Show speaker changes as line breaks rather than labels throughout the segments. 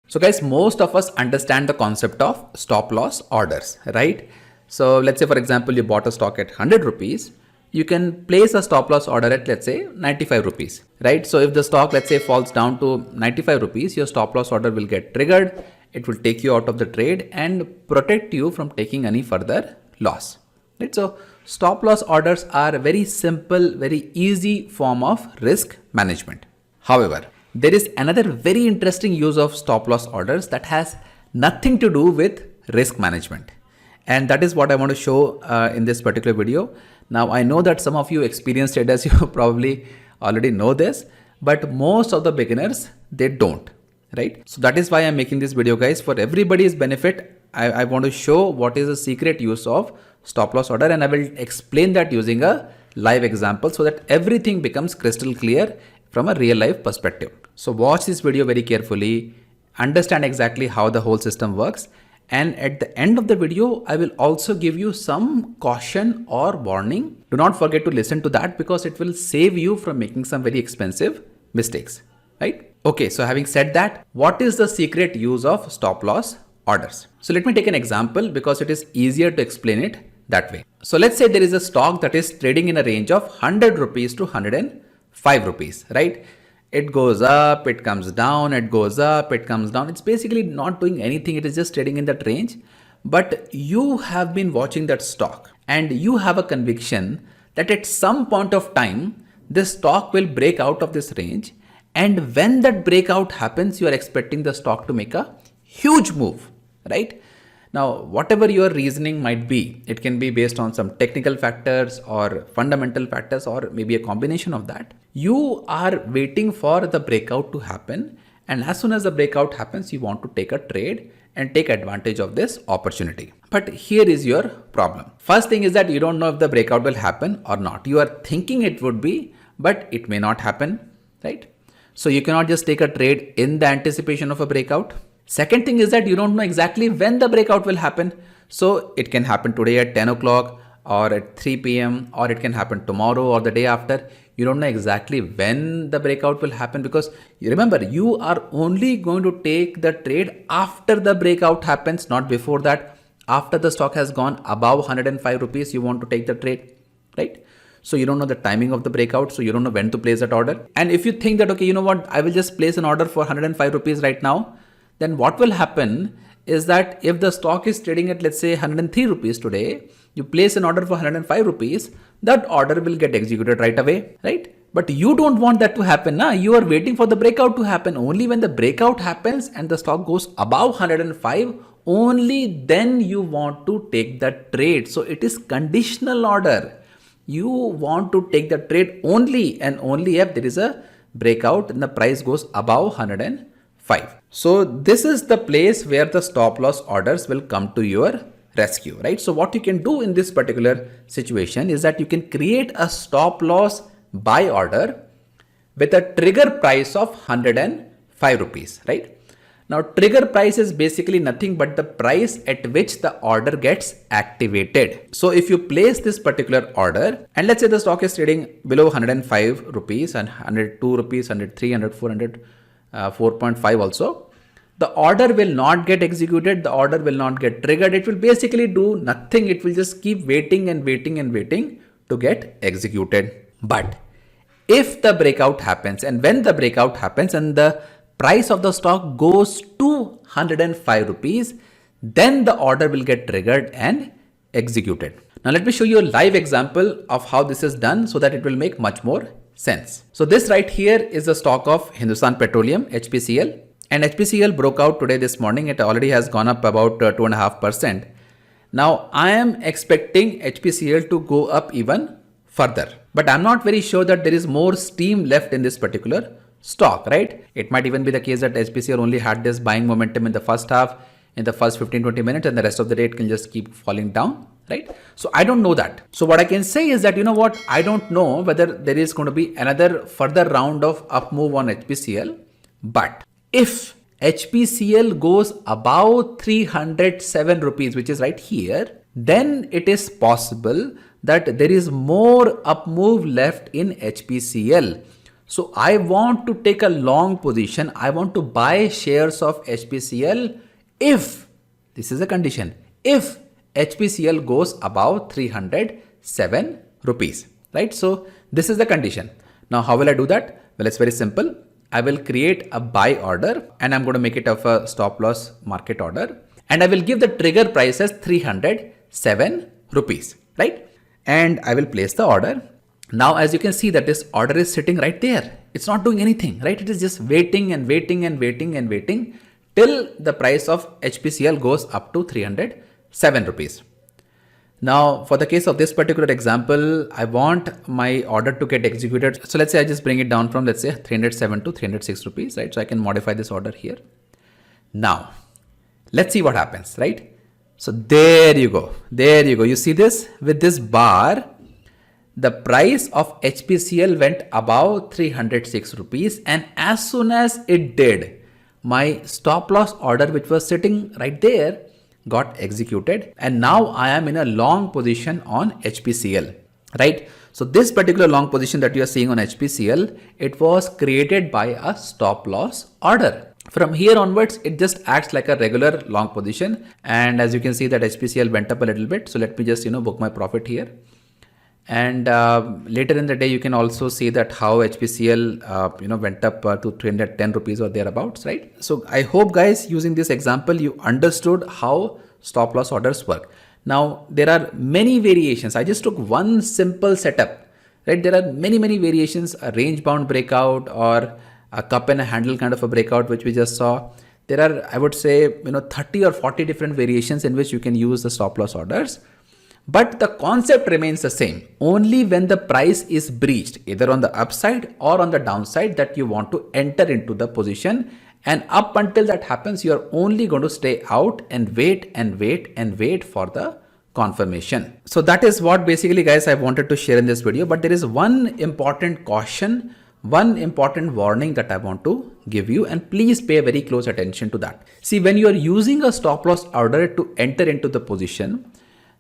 So guys, most of us understand the concept of stop loss orders, right? So let's say for example, you bought a stock at 100 rupees. You can place a stop loss order at, let's say, 95 rupees, right? So if the stock, let's say, falls down to 95 rupees, your stop loss order will get triggered. It will take you out of the trade and protect you from taking any further loss, right? So stop loss orders are a very simple, very easy form of risk management. However, there is another very interesting use of stop loss orders that has nothing to do with risk management. And that is what I want to show in this particular video. Now, I know that some of you experienced traders, you probably already know this, but most of the beginners, they don't, right? So that is why I'm making this video, guys. For everybody's benefit, I want to show what is the secret use of stop loss order, and I will explain that using a live example so that everything becomes crystal clear from a real life perspective. So watch this video very carefully, understand exactly how the whole system works. And at the end of the video, I will also give you some caution or warning. Do not forget to listen to that because it will save you from making some very expensive mistakes, right? Okay, so having said that, what is the secret use of stop loss orders? So let me take an example because it is easier to explain it that way. So let's say there is a stock that is trading in a range of 100 rupees to 105 rupees, right? It goes up, it comes down, it goes up, it comes down. It's basically not doing anything. It is just trading in that range. But you have been watching that stock and you have a conviction that at some point of time, this stock will break out of this range. And when that breakout happens, you are expecting the stock to make a huge move, right? Now, whatever your reasoning might be, it can be based on some technical factors or fundamental factors or maybe a combination of that. You are waiting for the breakout to happen. And as soon as the breakout happens, you want to take a trade and take advantage of this opportunity. But here is your problem. First thing is that you don't know if the breakout will happen or not. You are thinking it would be, but it may not happen, right? So you cannot just take a trade in the anticipation of a breakout. Second thing is that you don't know exactly when the breakout will happen. So it can happen today at 10 o'clock or at 3 p.m. or it can happen tomorrow or the day after. You don't know exactly when the breakout will happen because you remember, you are only going to take the trade after the breakout happens, not before that. After the stock has gone above 105 rupees, you want to take the trade, right? So you don't know the timing of the breakout. So you don't know when to place that order. And if you think that, okay, you know what, I will just place an order for 105 rupees right now, then what will happen is that if the stock is trading at, let's say, 103 rupees today, you place an order for 105 rupees, that order will get executed right away, right? But you don't want that to happen. Nah? You are waiting for the breakout to happen. Only when the breakout happens and the stock goes above 105, only then you want to take that trade. So it is conditional order. You want to take the trade only and only if there is a breakout and the price goes above 105. So this is the place where the stop loss orders will come to your rescue, right? So what you can do in this particular situation is that you can create a stop loss buy order with a trigger price of 105 rupees, right? Now trigger price is basically nothing but the price at which the order gets activated. So if you place this particular order and let's say the stock is trading below 105 rupees and 102 rupees, 103, 104, 4.5 also, the order will not get executed. The order will not get triggered. It will basically do nothing. It will just keep waiting and waiting and waiting to get executed. But if the breakout happens and when the breakout happens and the price of the stock goes to 105 rupees, then the order will get triggered and executed. Now let me show you a live example of how this is done so that it will make much more sense. So this right here is the stock of Hindustan Petroleum, HPCL, and HPCL broke out today this morning. It already has gone up about 2.5%. Now I am expecting HPCL to go up even further, but I'm not very sure that there is more steam left in this particular stock, right? It might even be the case that HPCL only had this buying momentum in the first half, in the first 15-20 minutes, and the rest of the day it can just keep falling down, right? So I don't know that. So what I can say is that, you know what, I don't know whether there is going to be another further round of up move on HPCL, but if HPCL goes above 307 rupees, which is right here, then it is possible that there is more up move left in HPCL. So I want to take a long position. I want to buy shares of HPCL if, this is a condition, if HPCL goes above 307 rupees, right? So this is the condition. Now, how will I do that? Well, it's very simple. I will create a buy order and I'm going to make it of a stop loss market order. And I will give the trigger price as 307 rupees, right? And I will place the order. Now, as you can see that this order is sitting right there. It's not doing anything, right? It is just waiting and waiting and waiting and waiting till the price of HPCL goes up to 307 rupees. Now, for the case of this particular example, I want my order to get executed. So let's say I just bring it down from, let's say 307 to 306 rupees, right? So I can modify this order here. Now, let's see what happens, right? So there you go. There you go. You see this with this bar, the price of HPCL went above 306 rupees. And as soon as it did, my stop loss order, which was sitting right there, got executed. And now I am in a long position on HPCL, right? So this particular long position that you are seeing on HPCL, it was created by a stop loss order. From here onwards, it just acts like a regular long position. And as you can see that HPCL went up a little bit. So let me just, book my profit here. And later in the day, you can also see that how HPCL, went up to 310 rupees or thereabouts, right? So I hope guys, using this example, you understood how stop loss orders work. Now, there are many variations. I just took one simple setup, right? There are many variations, a range bound breakout or a cup and a handle kind of a breakout, which we just saw. There are, I would say, 30 or 40 different variations in which you can use the stop loss orders. But the concept remains the same. Only when the price is breached, either on the upside or on the downside, that you want to enter into the position. And up until that happens, you're only going to stay out and wait and wait and wait for the confirmation. So that is what basically guys I wanted to share in this video. But there is one important caution, one important warning that I want to give you, and please pay very close attention to that. See, when you are using a stop loss order to enter into the position,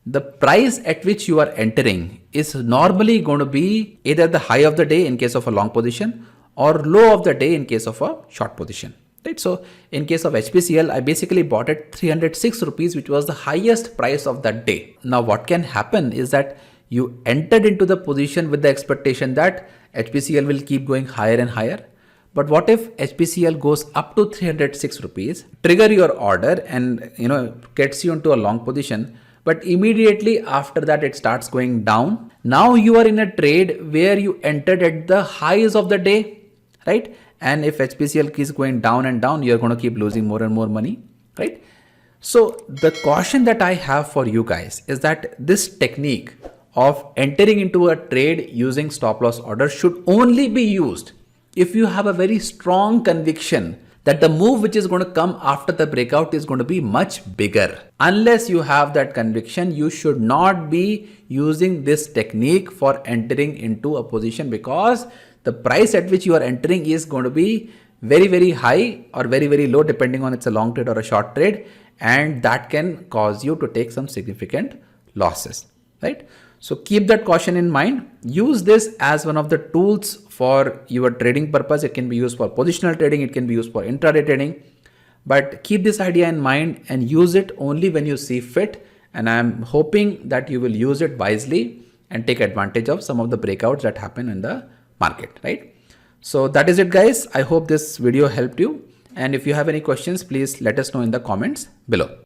the price at which you are entering is normally going to be either the high of the day in case of a long position or low of the day in case of a short position, right? So in case of HPCL, I basically bought at 306 rupees, which was the highest price of that day. Now, what can happen is that you entered into the position with the expectation that HPCL will keep going higher and higher. But what if HPCL goes up to 306 rupees, trigger your order and, gets you into a long position, but immediately after that, it starts going down. Now you are in a trade where you entered at the highs of the day, right? And if HPCL keeps going down and down, you're going to keep losing more and more money, right? So the caution that I have for you guys is that this technique of entering into a trade using stop loss order should only be used if you have a very strong conviction that the move which is going to come after the breakout is going to be much bigger. Unless you have that conviction, you should not be using this technique for entering into a position, because the price at which you are entering is going to be very high or very low, depending on it's a long trade or a short trade, and that can cause you to take some significant losses, right? So keep that caution in mind. Use this as one of the tools for your trading purpose. It can be used for positional trading. It can be used for intraday trading. But keep this idea in mind and use it only when you see fit. And I'm hoping that you will use it wisely and take advantage of some of the breakouts that happen in the market, right? So that is it, guys. I hope this video helped you. And if you have any questions, please let us know in the comments below.